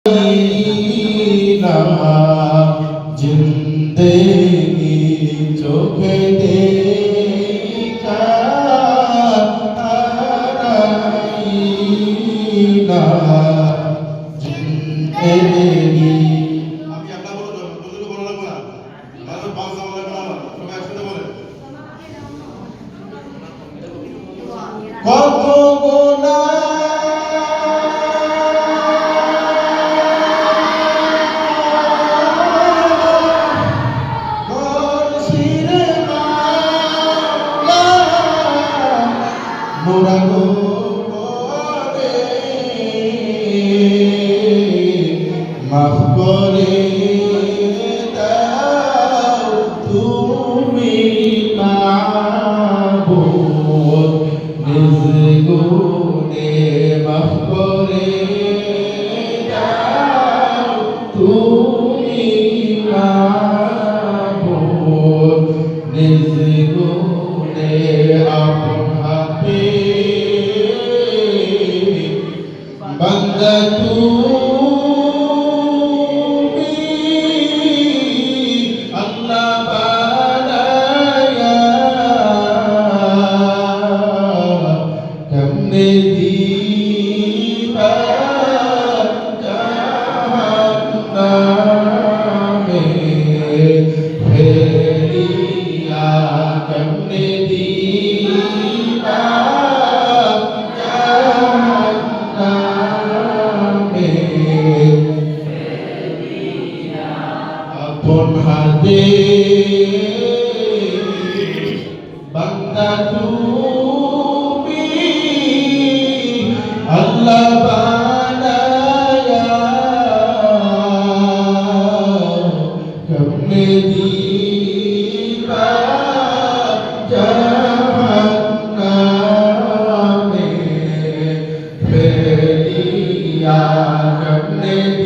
ना जिंदगी चोखे देखा ना जिंदगी কত মোরা গো মাফ করে দাও তুমি মাবুদ নিজ গুণে মাফ করে দাও তুমি মাবুদ নিজ গুণে আপন হাতে বান্দা তুমি আল্লাহ বানায়া কেমনে দিবা জাহান্নামে ফেলিয়া কেমনে দিবা আপন হাতে বান্দা তুমি আল্লাহ বানায়া কেমনে দিবা জাহান্নামে ফেলিয়া কেমনে